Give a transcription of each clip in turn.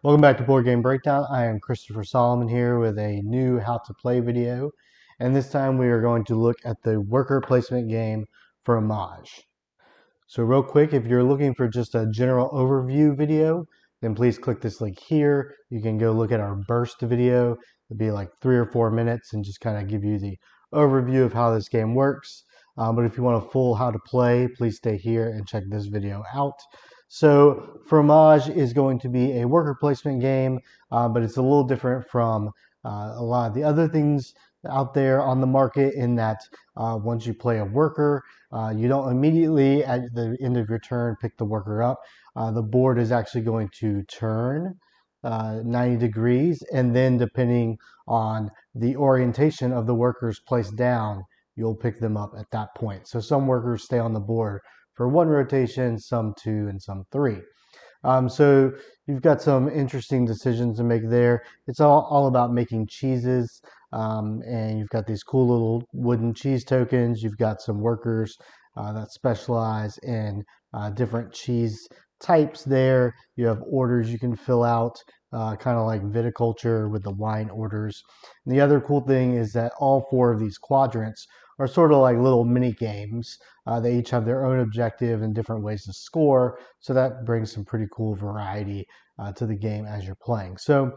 Welcome back to Board Game Breakdown. I am Christopher Solomon here with a new how to play video. And this time we are going to look at the worker placement game Fromage. So real quick, if you're looking for just a general overview video, then please click this link here. You can go look at our burst video. It'll be like 3 or 4 minutes and just kind of give you the overview of how this game works. But if you want a full how to play, please stay here and check this video out. So Fromage is going to be a worker placement game, but it's a little different from a lot of the other things out there on the market in that once you play a worker, you don't immediately at the end of your turn pick the worker up. The board is actually going to turn 90 degrees, and then depending on the orientation of the workers placed down, you'll pick them up at that point. So some workers stay on the board for 1 rotation, some 2, and some 3. So you've got some interesting decisions to make there. It's all about making cheeses, and you've got these cool little wooden cheese tokens. You've got some workers that specialize in different cheese types there. You have orders you can fill out, kind of like viticulture with the wine orders. And the other cool thing is that all 4 of these quadrants are sort of like little mini games. They each have their own objective and different ways to score, so that brings some pretty cool variety to the game as you're playing. So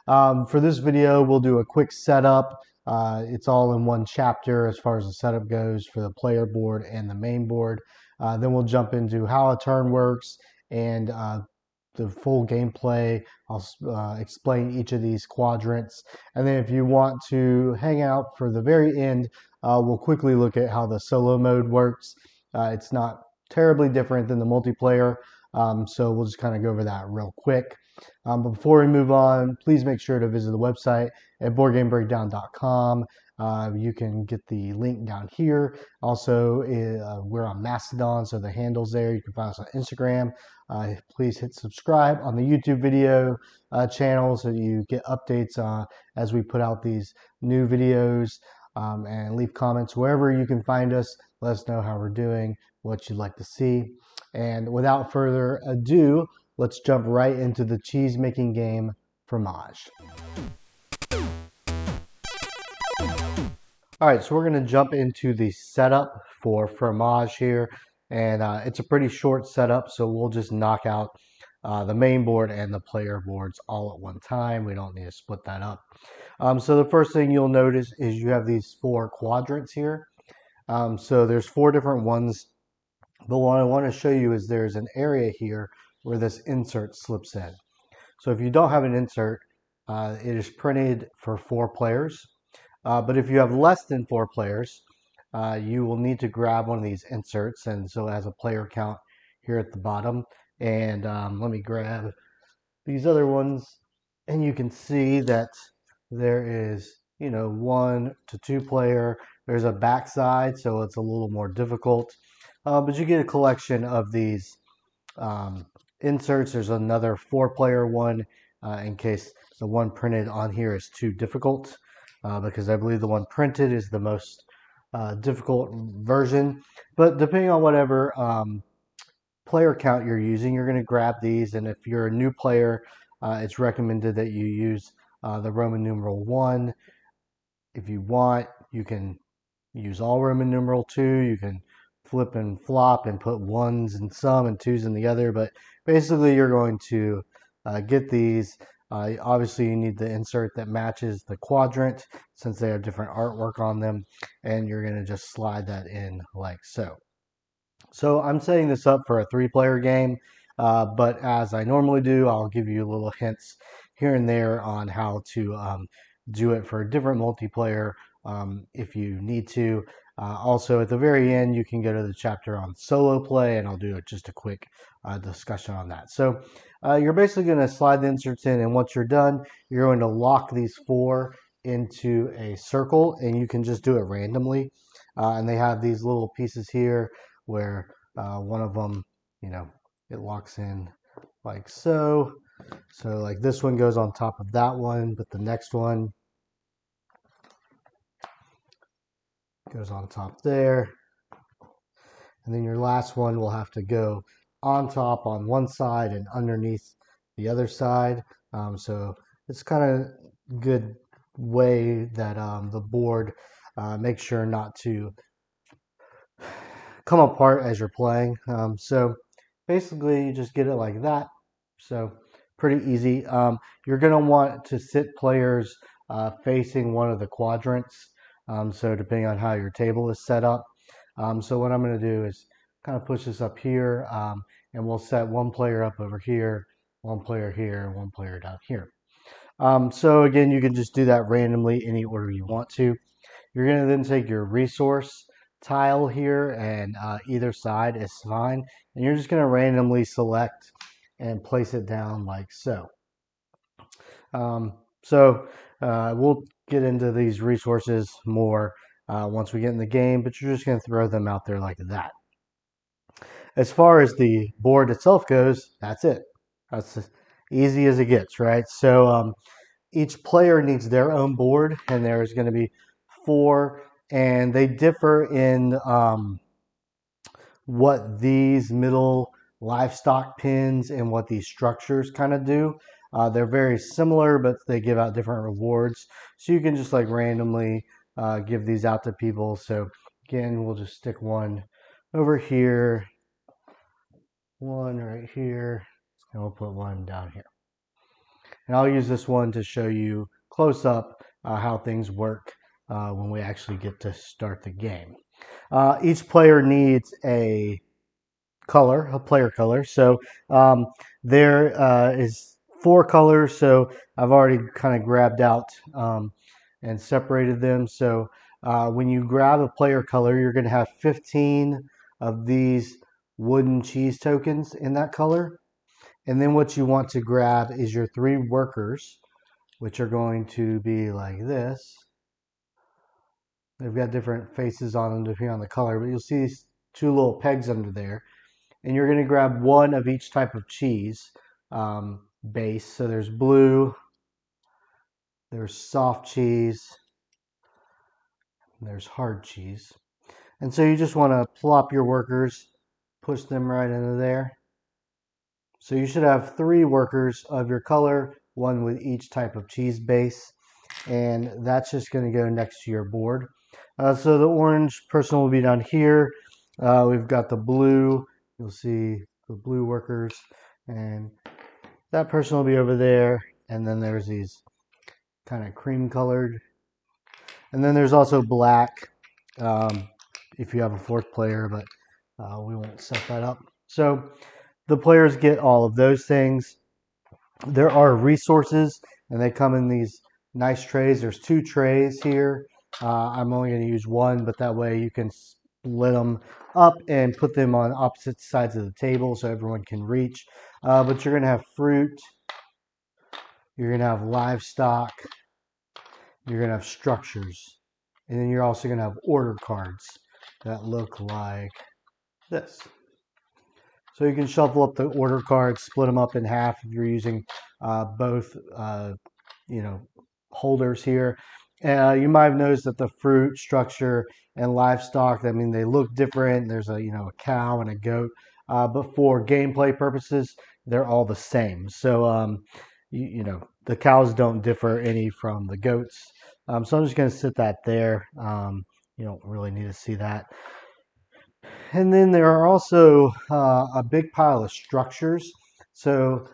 for this video, we'll do a quick setup. It's all in one chapter as far as the setup goes for the player board and the main board. Then we'll jump into how a turn works and the full gameplay. I'll explain each of these quadrants. And then if you want to hang out for the very end, we'll quickly look at how the solo mode works. It's not terribly different than the multiplayer, so we'll just kind of go over that real quick. But before we move on, please make sure to visit the website at boardgamebreakdown.com. You can get the link down here. Also, we're on Mastodon, so the handle's there. You can find us on Instagram. Please hit subscribe on the YouTube video channel so you get updates as we put out these new videos. And leave comments wherever you can find us. Let us know how we're doing, what you'd like to see. And without further ado, let's jump right into the cheese making game Fromage. All right, so we're going to jump into the setup for Fromage here. And it's a pretty short setup, so we'll just knock out the main board and the player boards all at one time. We don't need to split that up. So the first thing you'll notice is you have these 4 quadrants here. So there's 4 different ones, but what I want to show you is there's an area here where this insert slips in. So if you don't have an insert, it is printed for 4 players. But if you have less than 4 players, you will need to grab one of these inserts, and so it has a player count here at the bottom. And let me grab these other ones, and you can see that there is, 1 to 2 player. There's a backside, so it's a little more difficult. But you get a collection of these inserts. There's another 4-player one in case the one printed on here is too difficult, because I believe the one printed is the most difficult version. But depending on whatever player count you're using, you're going to grab these. And if you're a new player, it's recommended that you use the Roman numeral 1. If you want, you can use all Roman numeral 2. You can flip and flop and put 1s in some and 2s in the other. But basically, you're going to get these. Obviously, you need the insert that matches the quadrant since they have different artwork on them. And you're going to just slide that in like so. So I'm setting this up for a 3-player game. But as I normally do, I'll give you little hints here and there on how to do it for a different multiplayer if you need to. Also, at the very end, you can go to the chapter on solo play, and I'll do just a quick discussion on that. So you're basically going to slide the inserts in, and once you're done, you're going to lock these 4 into a circle, and you can just do it randomly. And they have these little pieces here where one of them, it locks in like so. So like this one goes on top of that one, but the next one goes on top there. And then your last one will have to go on top on one side and underneath the other side. So it's kind of good way that the board makes sure not to come apart as you're playing. So basically, you just get it like that. So pretty easy. You're going to want to sit players facing one of the quadrants. So depending on how your table is set up. So what I'm going to do is kind of push this up here, and we'll set one player up over here, one player here, one player down here. So again, you can just do that randomly any order you want to. You're going to then take your resource tile here, and either side is fine. And you're just going to randomly select and place it down like so. We'll get into these resources more once we get in the game, but you're just going to throw them out there like that. As far as the board itself goes, that's it. That's as easy as it gets, right? So each player needs their own board, and there's going to be 4, and they differ in what these middle livestock pins and what these structures kind of do. They're very similar, but they give out different rewards. So you can just like randomly give these out to people. So again, we'll just stick one over here, one right here, and we'll put one down here. And I'll use this one to show you close up how things work when we actually get to start the game. Each player needs a color, a player color. So there is 4 colors. So I've already kind of grabbed out and separated them. So when you grab a player color, you're going to have 15 of these wooden cheese tokens in that color. And then what you want to grab is your 3 workers, which are going to be like this. They've got different faces on them depending on the color, but you'll see these 2 little pegs under there. And you're going to grab one of each type of cheese base. So there's blue, there's soft cheese, there's hard cheese. And so you just want to plop your workers, push them right into there. So you should have 3 workers of your color, one with each type of cheese base, and that's just going to go next to your board. So the orange person will be down here. We've got the blue. You'll see the blue workers, and that person will be over there. And then there's these kind of cream colored. And then there's also black if you have a 4th player, but we won't set that up. So the players get all of those things. There are resources, and they come in these nice trays. There's 2 trays here. I'm only going to use one, but that way you can split them up and put them on opposite sides of the table so everyone can reach. But you're going to have fruit. You're going to have livestock. You're going to have structures. And then you're also going to have order cards that look like this. So you can shuffle up the order cards, split them up in half if you're using both, holders here. You might have noticed that the fruit, structure, and livestock, I mean, they look different. There's a cow and a goat, but for gameplay purposes, they're all the same. So the cows don't differ any from the goats. So I'm just going to sit that there. You don't really need to see that. And then there are also a big pile of structures. So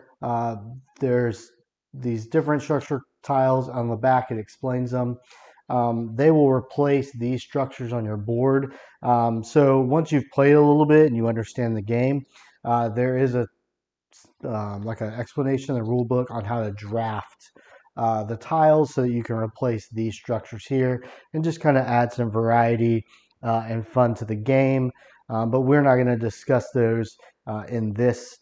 there's these different structure tiles on the back. It explains them. They will replace these structures on your board. So once you've played a little bit and you understand the game, there is like an explanation in the rule book on how to draft the tiles so that you can replace these structures here and just kind of add some variety and fun to the game. But we're not going to discuss those in this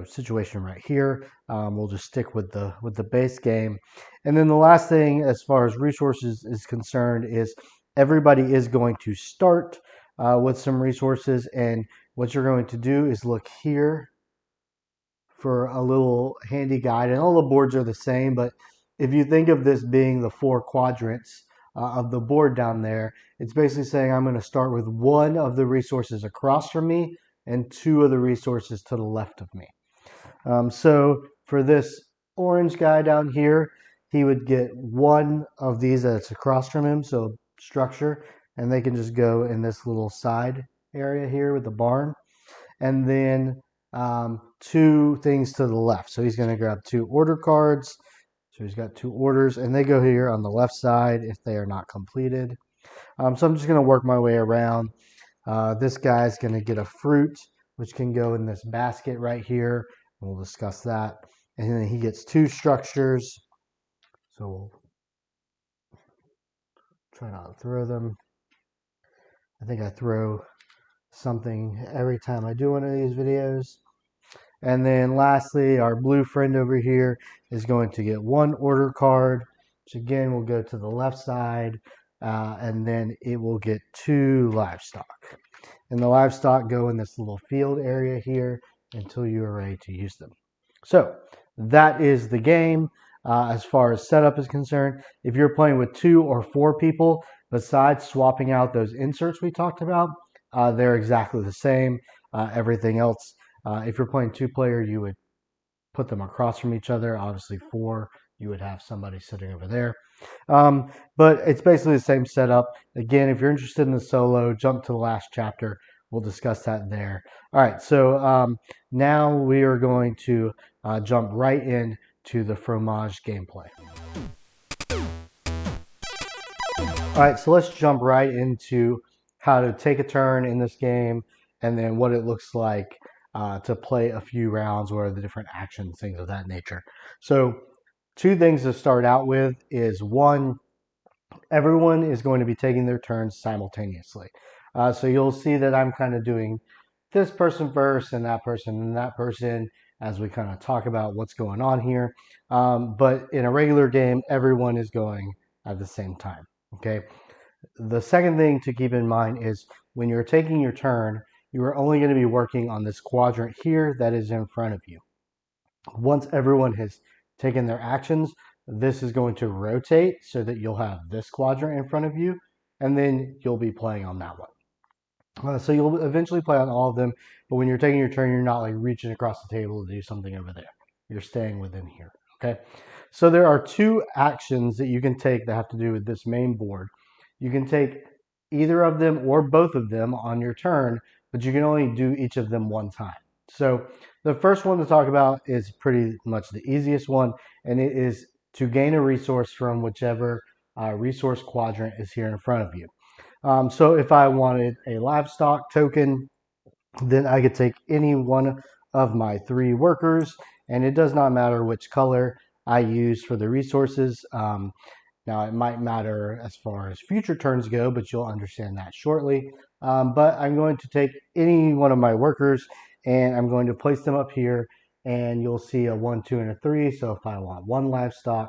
situation right here. We'll just stick with the base game. And then the last thing as far as resources is concerned is everybody is going to start with some resources, and what you're going to do is look here for a little handy guide. And all the boards are the same, but if you think of this being the 4 quadrants of the board down there, it's basically saying I'm going to start with one of the resources across from me and 2 of the resources to the left of me. So For this orange guy down here, he would get one of these that's across from him, so structure, and they can just go in this little side area here with the barn. And then two things to the left. So he's going to grab two order cards. So he's got two orders, and they go here on the left side if they are not completed. So I'm just going to work my way around. This guy's going to get a fruit, which can go in this basket right here. We'll discuss that. And then he gets two structures. So we'll try not to throw them. I think I throw something every time I do one of these videos. And then lastly, our blue friend over here is going to get one order card, which again will go to the left side, and then it will get two livestock. And the livestock go in this little field area here until you are ready to use them. So that is the game as far as setup is concerned. If you're playing with 2 or 4 people, besides swapping out those inserts we talked about, they're exactly the same. Everything else, if you're playing 2-player, you would put them across from each other. Obviously 4, you would have somebody sitting over there. But it's basically the same setup. Again, if you're interested in the solo, jump to the last chapter. We'll discuss that there. All right, so now we are going to jump right in to the Fromage gameplay. All right, so let's jump right into how to take a turn in this game and then what it looks like to play a few rounds, what are the different actions, things of that nature. So 2 things to start out with is 1, everyone is going to be taking their turns simultaneously. So you'll see that I'm kind of doing this person first and that person as we kind of talk about what's going on here. But in a regular game, everyone is going at the same time. Okay. The second thing to keep in mind is when you're taking your turn, you are only going to be working on this quadrant here that is in front of you. Once everyone has taken their actions, this is going to rotate so that you'll have this quadrant in front of you, and then you'll be playing on that one. So you'll eventually play on all of them, but when you're taking your turn, you're not like reaching across the table to do something over there. You're staying within here, okay? So there are 2 actions that you can take that have to do with this main board. You can take either of them or both of them on your turn, but you can only do each of them one time. So the first one to talk about is pretty much the easiest one, and it is to gain a resource from whichever resource quadrant is here in front of you. So if I wanted a livestock token, then I could take any one of my 3 workers, and it does not matter which color I use for the resources. Now, it might matter as far as future turns go, but you'll understand that shortly. But I'm going to take any one of my workers, and I'm going to place them up here, and you'll see a 1, 2, and a 3. So if I want 1 livestock,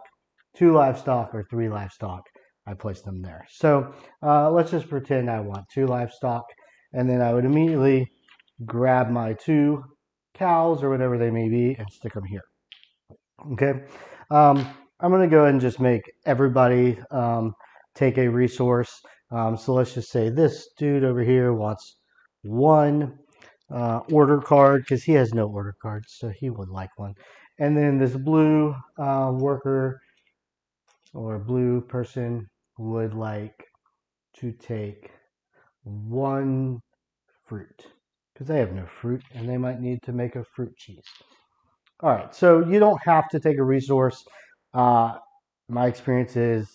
2 livestock, or 3 livestock, I place them there. So let's just pretend I want 2 livestock, and then I would immediately grab my 2 cows or whatever they may be and stick them here. Okay. I'm going to go ahead and just make everybody take a resource. So let's just say this dude over here wants 1 order card because he has no order cards, so he would like 1. And then this blue worker or blue person would like to take 1 fruit because they have no fruit and they might need to make a fruit cheese. All right, so you don't have to take a resource. My experience is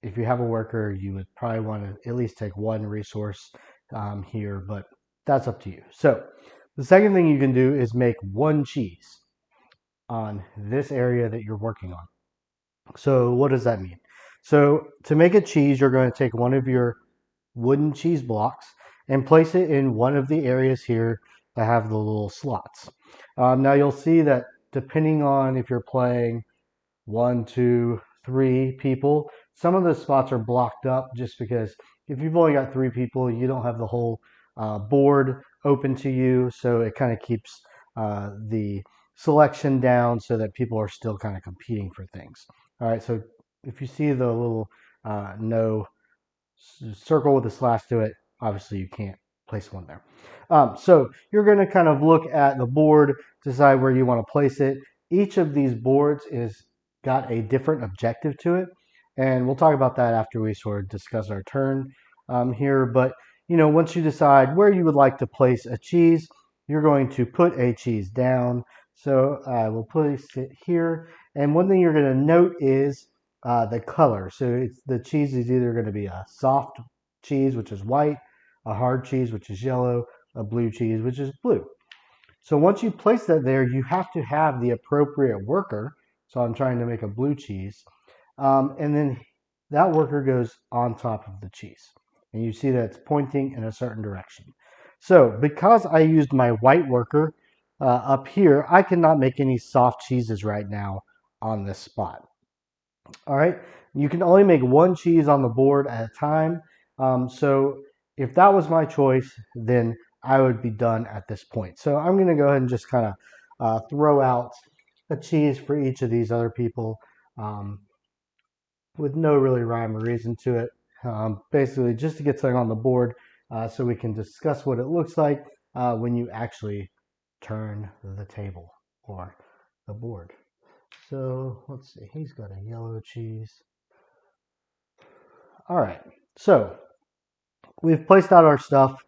if you have a worker, you would probably want to at least take 1 resource here, but that's up to you. So the second thing you can do is make 1 cheese on this area that you're working on. So what does that mean? So to make a cheese, you're going to take one of your wooden cheese blocks and place it in one of the areas here that have the little slots. Now you'll see that depending on if you're playing 1, 2, 3 people, some of the spots are blocked up just because if you've only got 3 people, you don't have the whole board open to you. So it kind of keeps the selection down so that people are still kind of competing for things. All right, so if you see the little no circle with a slash to it, obviously you can't place 1 there. So you're going to kind of look at the board, decide where you want to place it. each of these boards is got a different objective to it, and we'll talk about that after we sort of discuss our turn here. But once you decide where you would like to place a cheese, you're going to put a cheese down. So I will place it here. And one thing you're going to note is the color. So the cheese is either going to be a soft cheese, which is white, a hard cheese, which is yellow, a blue cheese, which is blue. So once you place that there, you have to have the appropriate worker. So I'm trying to make a blue cheese. And then that worker goes on top of the cheese. And you see that it's pointing in a certain direction. So because I used my white worker up here, I cannot make any soft cheeses right now on this spot. All right, you can only make one cheese on the board at a time. So if that was my choice, then I would be done at this point. So I'm going to go ahead and just kind of throw out a cheese for each of these other people with no really rhyme or reason to it. Basically, just to get something on the board so we can discuss what it looks like when you actually turn the table or the board. So let's see, he's got a yellow cheese. All right, so we've placed out our stuff.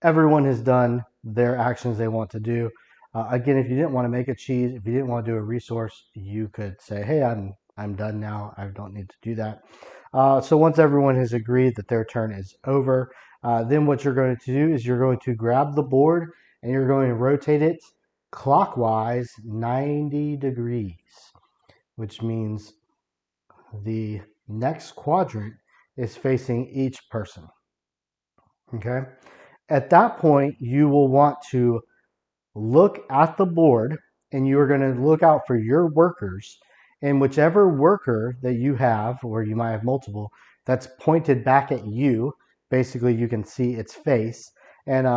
Everyone has done their actions they want to do. Again, if you didn't want to make a cheese, if you didn't want to do a resource, you could say, hey, I'm done now. I don't need to do that. So once everyone has agreed that their turn is over, then what you're going to do is you're going to grab the board and you're going to rotate it clockwise 90 degrees, which means the next quadrant is facing each person. Okay. At that point, you will want to look at the board and you are going to look out for your workers, and whichever worker that you have, or you might have multiple, that's pointed back at you, basically you can see its face. And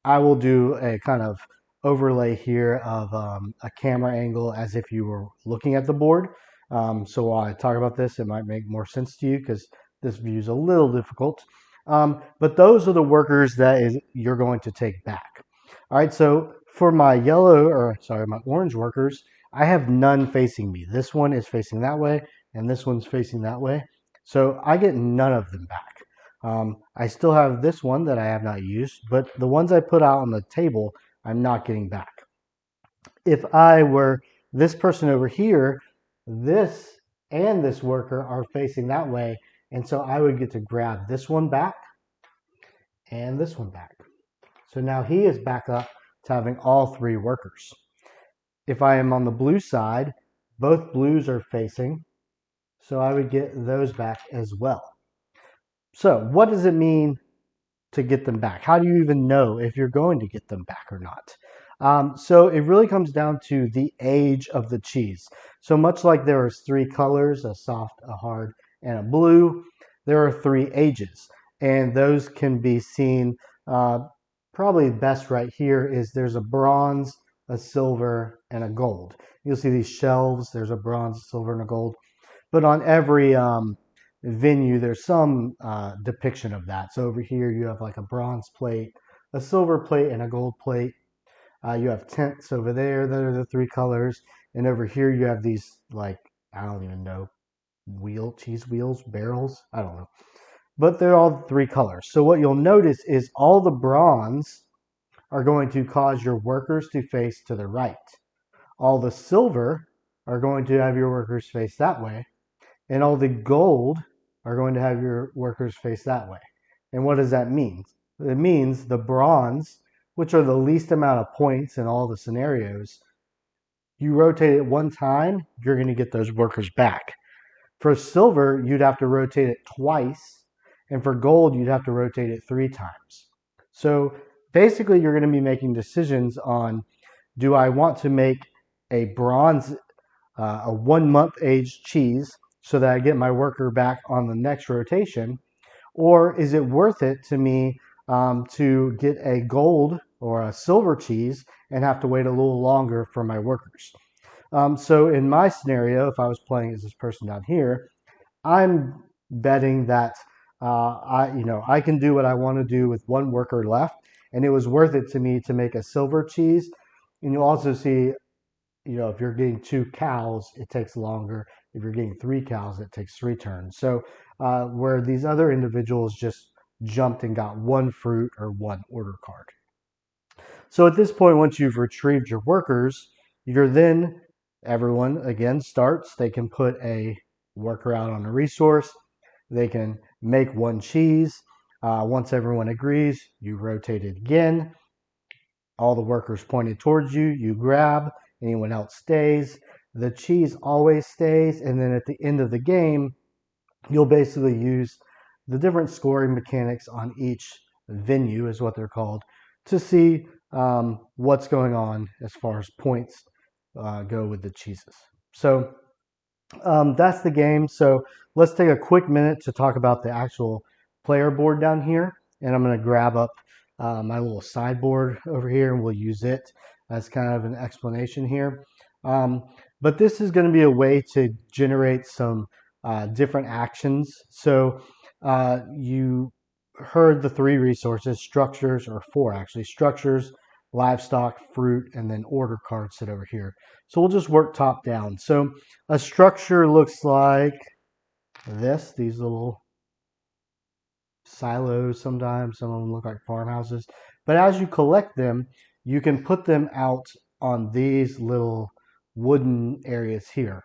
I will do a kind of overlay here of a camera angle as if you were looking at the board. So while I talk about this, it might make more sense to you because this view is a little difficult. But those are the workers that you're going to take back. All right, so for my my orange workers, I have none facing me. This one is facing that way, and this one's facing that way. So I get none of them back. I still have this one that I have not used, but the ones I put out on the table, I'm not getting back. If I were this person over here, this and this worker are facing that way, and so I would get to grab this one back and this one back. So now he is back up to having all three workers. If I am on the blue side, both blues are facing, so I would get those back as well. So what does it mean to get them back? How do you even know if you're going to get them back or not? So it really comes down to the age of the cheese. So much like there are three colors, a soft, a hard, and a blue, there are three ages. And those can be seen probably best right here is there's a bronze, a silver, and a gold. You'll see these shelves. There's a bronze, a silver, and a gold. But on every venue, there's some depiction of that. So over here, you have like a bronze plate, a silver plate, and a gold plate. You have tents over there. That are the three colors. And over here, you have these, like, I don't even know, cheese wheels, barrels. I don't know. But they're all three colors. So what you'll notice is all the bronze are going to cause your workers to face to the right. All the silver are going to have your workers face that way. And all the gold are going to have your workers face that way. And what does that mean? It means the bronze, which are the least amount of points in all the scenarios, you rotate it one time, you're going to get those workers back. For silver, you'd have to rotate it twice. And for gold, you'd have to rotate it 3 times. So basically, you're going to be making decisions on, do I want to make a bronze, a 1 month aged cheese so that I get my worker back on the next rotation? Or is it worth it to me to get a gold or a silver cheese and have to wait a little longer for my workers? So in my scenario, if I was playing as this person down here, I'm betting that I can do what I want to do with one worker left, and it was worth it to me to make a silver cheese. And you'll also see if you're getting 2 cows, it takes longer. If you're getting 3 cows, it takes 3 turns. So where these other individuals just jumped and got 1 fruit or 1 order card. So at this point, once you've retrieved your workers, everyone again starts. They can put a worker out on a resource. They can make 1 cheese. Once everyone agrees, you rotate it again. All the workers pointed towards you, you grab, anyone else stays. The cheese always stays, and then at the end of the game, you'll basically use the different scoring mechanics on each venue, is what they're called, to see what's going on as far as points go with the cheeses. So that's the game. So let's take a quick minute to talk about the actual player board down here. And I'm going to grab up my little sideboard over here and we'll use it as kind of an explanation here. But this is going to be a way to generate some different actions. So you heard the 3 resources, structures, or 4 actually, structures, livestock, fruit, and then order cards sit over here. So we'll just work top down. So a structure looks like this, these little silos sometimes. Some of them look like farmhouses. But as you collect them, you can put them out on these little wooden areas here.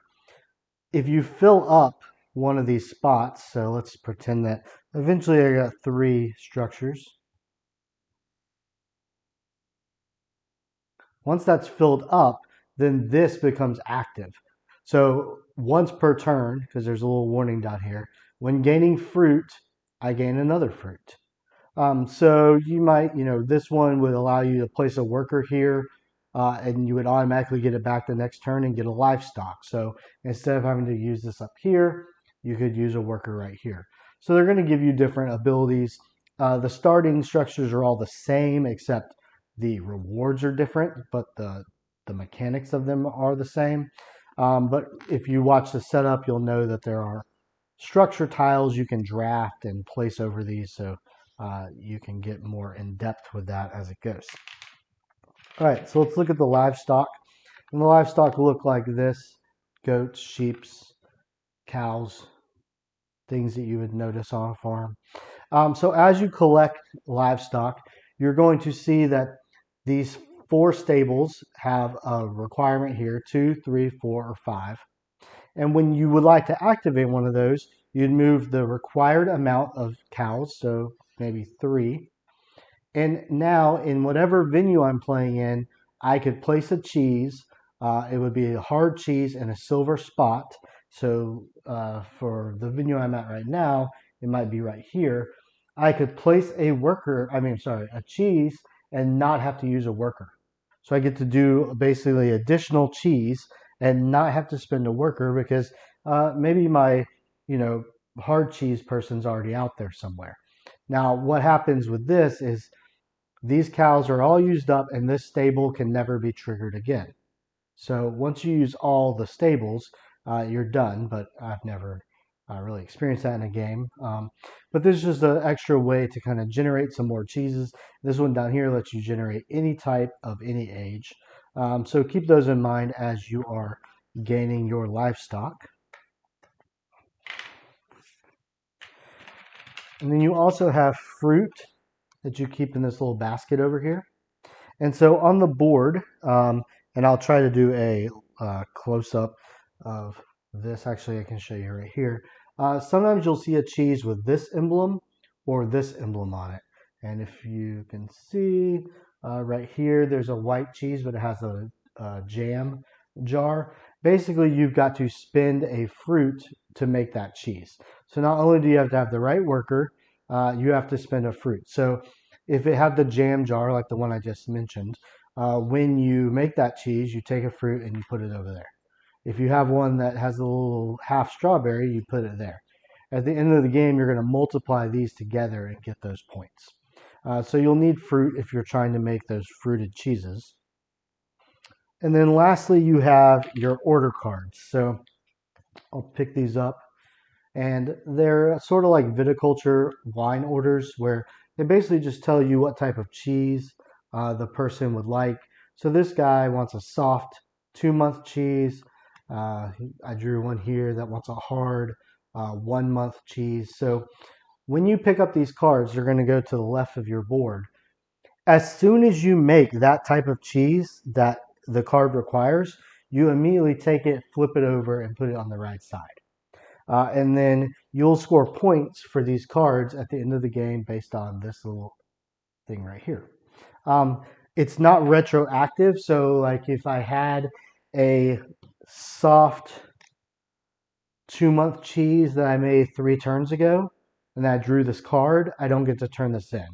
If you fill up one of these spots, so let's pretend that eventually I got 3 structures. Once that's filled up, then this becomes active. So once per turn, because there's a little warning dot here, when gaining fruit, I gain another fruit. So you might, this one would allow you to place a worker here, and you would automatically get it back the next turn and get a livestock. So instead of having to use this up here, you could use a worker right here. So they're going to give you different abilities. The starting structures are all the same, except the rewards are different, but the mechanics of them are the same. But if you watch the setup, you'll know that there are structure tiles you can draft and place over these, so you can get more in depth with that as it goes. All right, so let's look at the livestock. And the livestock look like this: goats, sheep, cows, things that you would notice on a farm. So as you collect livestock, you're going to see that these 4 stables have a requirement here: 2, 3, 4, or 5. And when you would like to activate one of those, you'd move the required amount of cows, so maybe 3. And now in whatever venue I'm playing in, I could place a cheese. It would be a hard cheese and a silver spot. So for the venue I'm at right now, it might be right here. I could place a cheese and not have to use a worker. So I get to do basically additional cheese and not have to spend a worker because maybe my, hard cheese person's already out there somewhere. Now, what happens with this is these cows are all used up and this stable can never be triggered again. So once you use all the stables, you're done, but I've never really experienced that in a game. But this is just an extra way to kind of generate some more cheeses. This one down here lets you generate any type of any age. So keep those in mind as you are gaining your livestock. And then you also have fruit that you keep in this little basket over here. And so on the board, and I'll try to do a close-up of this. Actually, I can show you right here. Sometimes you'll see a cheese with this emblem or this emblem on it. And if you can see right here, there's a white cheese, but it has a jam jar. Basically, you've got to spend a fruit to make that cheese. So not only do you have to have the right worker, you have to spend a fruit. So if it had the jam jar, like the one I just mentioned, when you make that cheese, you take a fruit and you put it over there. If you have one that has a little half strawberry, you put it there. At the end of the game, you're going to multiply these together and get those points. So you'll need fruit if you're trying to make those fruited cheeses. And then lastly, you have your order cards. So I'll pick these up. And they're sort of like viticulture wine orders where they basically just tell you what type of cheese the person would like. So this guy wants a soft 2-month cheese. I drew one here that wants a hard 1-month cheese. So when you pick up these cards, they're going to go to the left of your board. As soon as you make that type of cheese that the card requires, you immediately take it, flip it over, and put it on the right side. And then you'll score points for these cards at the end of the game based on this little thing right here. It's not retroactive, so like if I had a soft 2-month cheese that I made 3 turns ago and I drew this card, I don't get to turn this in.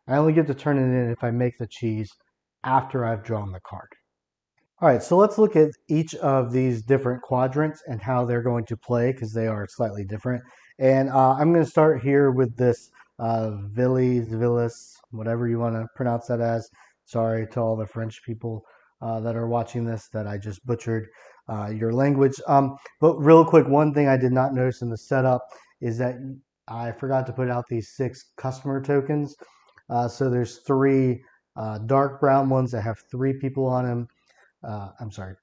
I only get to turn it in if I make the cheese after I've drawn the card. All right, so let's look at each of these different quadrants and how they're going to play because they are slightly different. And I'm going to start here with this Villis, whatever you want to pronounce that as. Sorry to all the French people that are watching this that I just butchered your language. But real quick, one thing I did not notice in the setup is that I forgot to put out these 6 customer tokens. So there's 3 dark brown ones that have 3 people on them.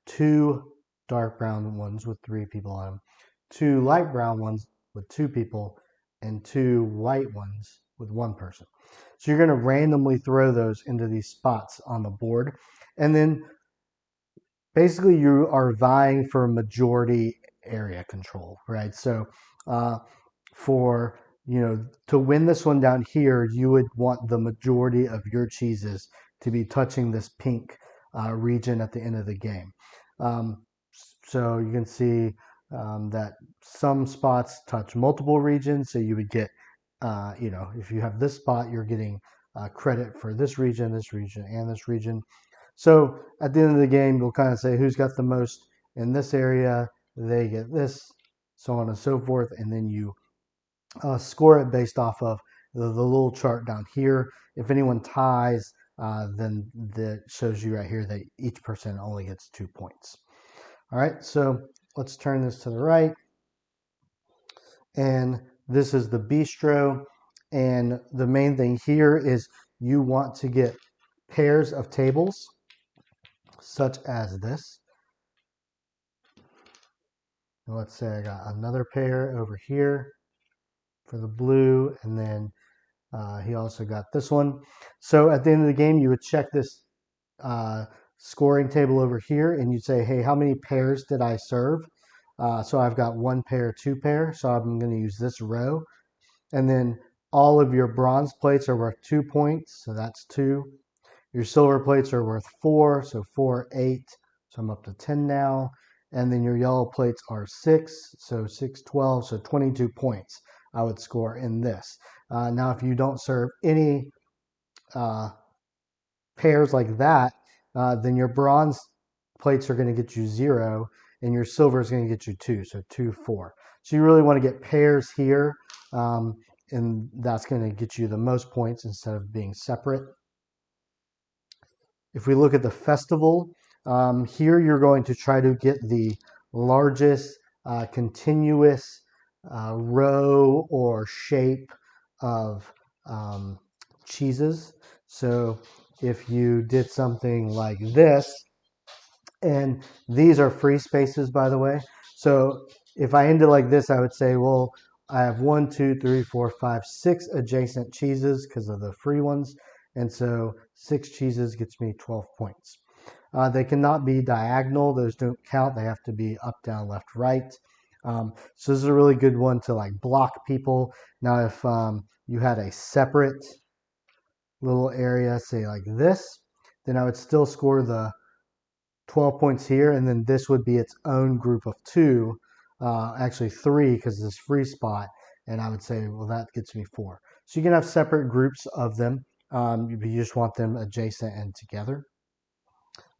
2 dark brown ones with 3 people on them, 2 light brown ones with 2 people, and 2 white ones with 1 person. So you're going to randomly throw those into these spots on the board. And then basically you are vying for majority area control, right? So for, to win this one down here, you would want the majority of your cheeses to be touching this pink region at the end of the game. So you can see that some spots touch multiple regions. So you would get, if you have this spot, you're getting credit for this region, and this region. So at the end of the game, you'll kind of say who's got the most in this area, they get this, so on and so forth. And then you score it based off of the little chart down here. If anyone ties, then that shows you right here that each person only gets 2 points. All right, so let's turn this to the right. And this is the bistro. And the main thing here is you want to get pairs of tables, such as this. And let's say I got another pair over here for the blue, and then he also got this one. So at the end of the game, you would check this scoring table over here, and you'd say, hey, how many pairs did I serve? So I've got 1 pair, 2 pair, so I'm going to use this row. And then all of your bronze plates are worth 2 points, so that's 2. Your silver plates are worth 4, so 4, 8, so I'm up to 10 now. And then your yellow plates are 6, so 6, 12, so 22 points I would score in this. Now, if you don't serve any pairs like that, then your bronze plates are going to get you 0, and your silver is going to get you 2, so 2, 4. So you really want to get pairs here, and that's going to get you the most points instead of being separate. If we look at the festival, here you're going to try to get the largest continuous row or shape of cheeses. So if you did something like this, and these are free spaces, by the way. So if I ended like this, I would say, well, I have 1, 2, 3, 4, 5, 6 adjacent cheeses because of the free ones. And so 6 cheeses gets me 12 points. They cannot be diagonal. Those don't count. They have to be up, down, left, right. So this is a really good one to like block people. Now, if you had a separate little area, say like this, then I would still score the 12 points here, and then this would be its own group of 2, actually 3 because this free spot, and I would say, well, that gets me 4. So you can have separate groups of them. You just want them adjacent and together.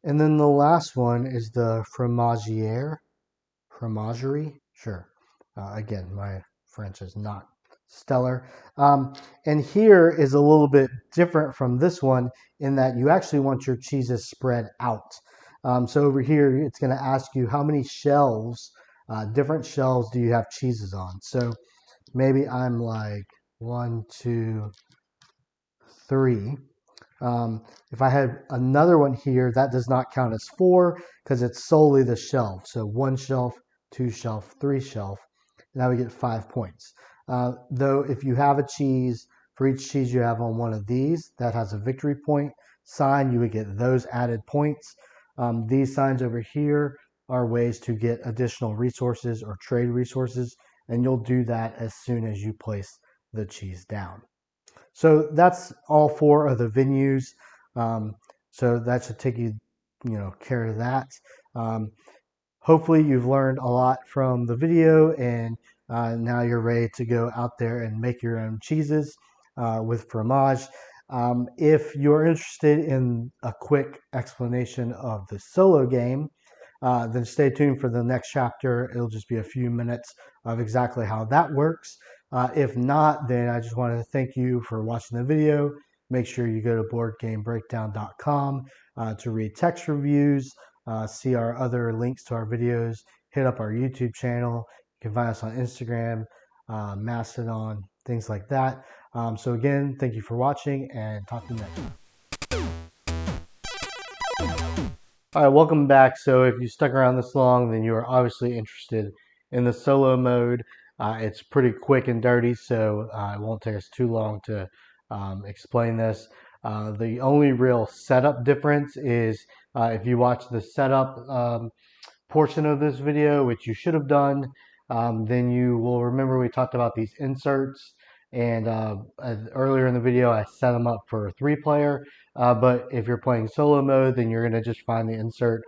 And then the last one is the fromagerie. Sure. Again, my French is not stellar. And here is a little bit different from this one in that you actually want your cheeses spread out. So over here, it's going to ask you how many shelves, different shelves do you have cheeses on. So maybe I'm like 1, 2, 3. If I had another one here, that does not count as 4 because it's solely the shelf. So 1 shelf, 2 shelf, 3 shelf, and I would get 5 points. Though if you have a cheese, for each cheese you have on one of these that has a victory point sign, you would get those added points. These signs over here are ways to get additional resources or trade resources, and you'll do that as soon as you place the cheese down. So that's all 4 of the venues. So that should take you care of that. Hopefully you've learned a lot from the video, and now you're ready to go out there and make your own cheeses with Fromage. If you're interested in a quick explanation of the solo game, then stay tuned for the next chapter. It'll just be a few minutes of exactly how that works. If not, then I just want to thank you for watching the video. Make sure you go to boardgamebreakdown.com to read text reviews, see our other links to our videos, hit up our YouTube channel. You can find us on Instagram, Mastodon, things like that. So again, thank you for watching, and talk to you next time. All right, welcome back. So if you stuck around this long, then you are obviously interested in the solo mode. It's pretty quick and dirty, so it won't take us too long to explain this. The only real setup difference is if you watch the setup portion of this video, which you should have done, then you will remember we talked about these inserts. And earlier in the video, I set them up for a 3-player. But if you're playing solo mode, then you're going to just find the insert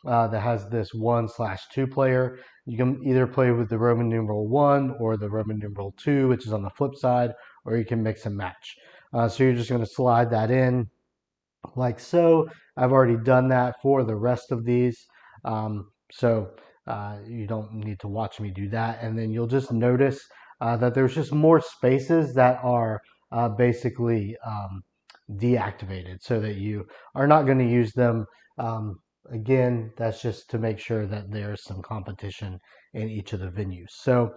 that has this 1/2 player. You can either play with the Roman numeral 1 or the Roman numeral 2, which is on the flip side, or you can mix and match. So you're just going to slide that in like so. I've already done that for the rest of these. So you don't need to watch me do that. And then you'll just notice that there's just more spaces that are basically deactivated so that you are not going to use them. Again, that's just to make sure that there's some competition in each of the venues. So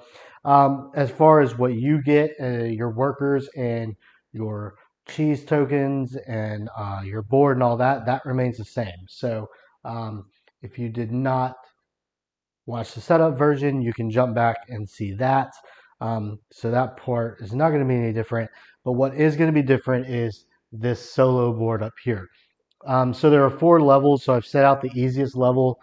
as far as what you get, your workers and your cheese tokens and your board and all that, that remains the same. So if you did not watch the setup version, you can jump back and see that. So that part is not going to be any different. But what is going to be different is this solo board up here. So there are 4 levels. So I've set out the easiest level.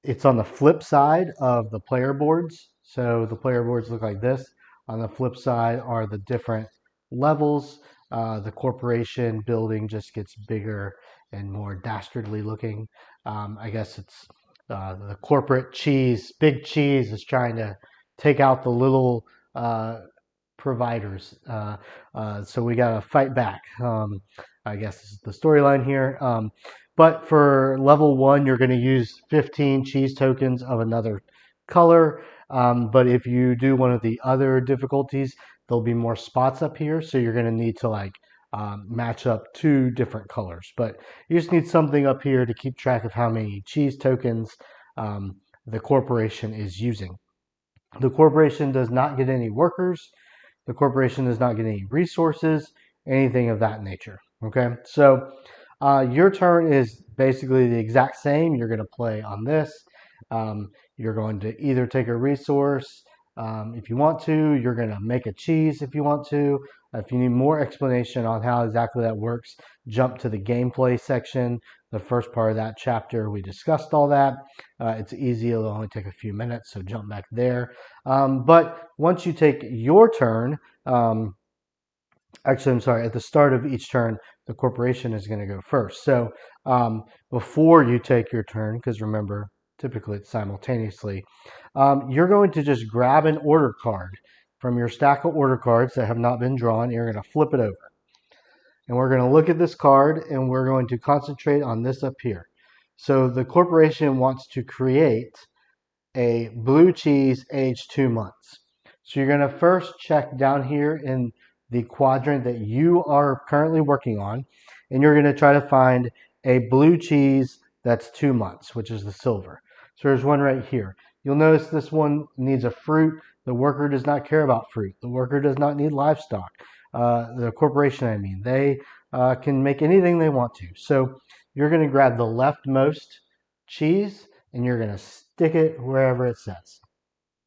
It's on the flip side of the player boards. So the player boards look like this. On the flip side are the different levels. The corporation building just gets bigger and more dastardly looking. I guess it's the corporate cheese, big cheese, is trying to take out the little providers. So we got to fight back. I guess is the storyline here. But for level 1, you're going to use 15 cheese tokens of another color. But if you do one of the other difficulties, there'll be more spots up here. So you're going to need to match up 2 different colors. But you just need something up here to keep track of how many cheese tokens the corporation is using. The corporation does not get any workers. The corporation does not get any resources, anything of that nature. Okay, so your turn is basically the exact same. You're going to play on this. You're going to either take a resource if you want to. You're going to make a cheese if you want to. If you need more explanation on how exactly that works, jump to the gameplay section. The first part of that chapter, we discussed all that. It's easy. It'll only take a few minutes, so jump back there. But once you take your turn, actually, I'm sorry, at the start of each turn, the corporation is going to go first. So before you take your turn, because remember, typically it's simultaneously, you're going to just grab an order card from your stack of order cards that have not been drawn. You're going to flip it over. And we're going to look at this card, and we're going to concentrate on this up here. So the corporation wants to create a blue cheese aged 2 months. So you're going to first check down here in the quadrant that you are currently working on, and you're going to try to find a blue cheese that's 2 months, which is the silver. So there's one right here. You'll notice this one needs a fruit. The worker does not care about fruit. The worker does not need livestock. the corporation, I mean, they can make anything they want to. So you're going to grab the leftmost cheese and you're going to stick it wherever it says.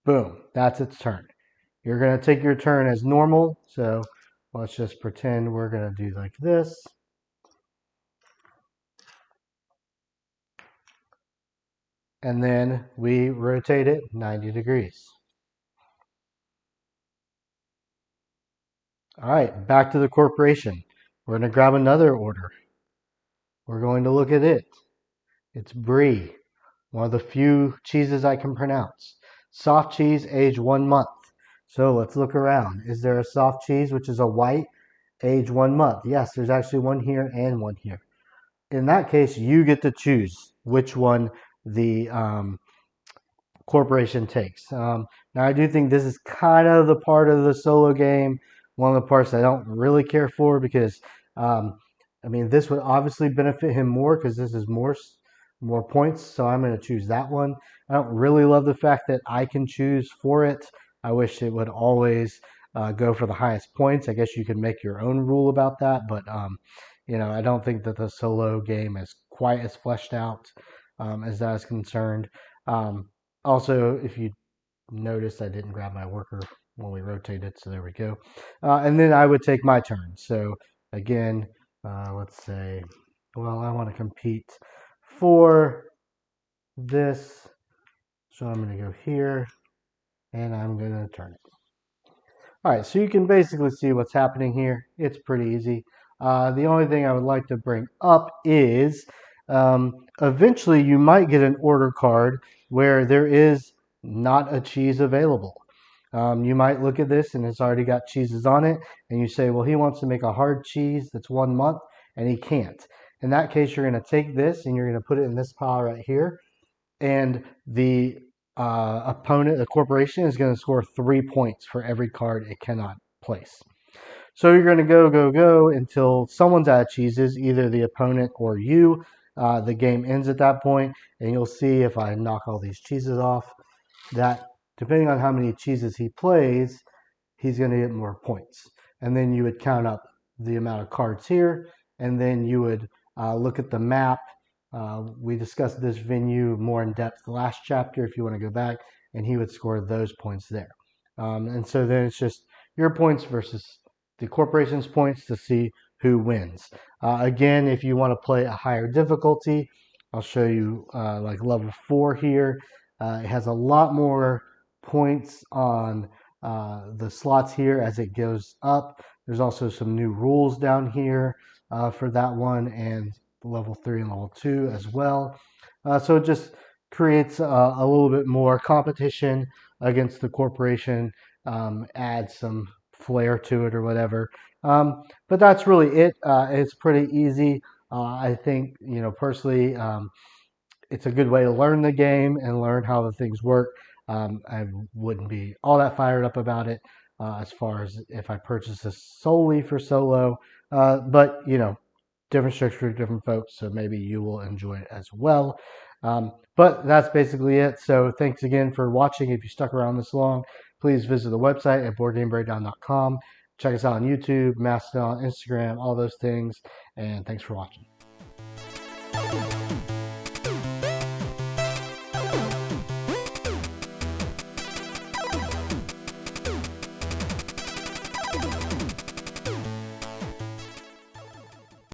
Boom, that's its turn. You're going to take your turn as normal. So let's just pretend we're going to do like this. And then we rotate it 90 degrees. All right, back to the corporation. We're going to grab another order. We're going to look at it. It's Brie, one of the few cheeses I can pronounce. Soft cheese, age 1 month. So let's look around. Is there a soft cheese, which is a white, age 1 month? Yes, there's actually one here and one here. In that case, you get to choose which one the corporation takes. Now, I do think this is kind of the part of the solo game, one of the parts I don't really care for because, I mean, this would obviously benefit him more because this is more points, so I'm going to choose that one. I don't really love the fact that I can choose for it. I wish it would always go for the highest points. I guess you could make your own rule about that, but you know, I don't think that the solo game is quite as fleshed out as that is concerned. Also, if you notice, I didn't grab my worker when we rotated, so there we go. And then I would take my turn. So again, let's say, well, I want to compete for this. So I'm going to go here, and I'm going to turn it. All right, so you can basically see what's happening here. It's pretty easy. The only thing I would like to bring up is eventually you might get an order card where there is not a cheese available. You might look at this and it's already got cheeses on it, and you say, well, he wants to make a hard cheese that's 1 month, and he can't. In that case, you're going to take this and you're going to put it in this pile right here, and the opponent, the corporation, is going to score 3 points for every card it cannot place. So you're going to go until someone's out of cheeses, either the opponent or you. The game ends at that point, and you'll see if I knock all these cheeses off, that depending on how many cheeses he plays, he's going to get more points. And then you would count up the amount of cards here, and then you would look at the map. We discussed this venue more in depth last chapter if you want to go back, and he would score those points there. And so then it's just your points versus the corporation's points to see who wins. Again, if you want to play a higher difficulty, I'll show you like level 4 here. It has a lot more points on the slots here as it goes up. There's also some new rules down here for that one, and level 3 and level 2 as well. So it just creates a little bit more competition against the corporation, adds some flair to it or whatever. But that's really it. It's pretty easy. I think, you know, personally, it's a good way to learn the game and learn how the things work. I wouldn't be all that fired up about it as far as if I purchased this solely for solo. But, you know, different strokes for different folks, so maybe you will enjoy it as well. But that's basically it. So thanks again for watching. If you stuck around this long, please visit the website at boardgamebreakdown.com. Check us out on YouTube, Mastodon, Instagram, all those things. And thanks for watching.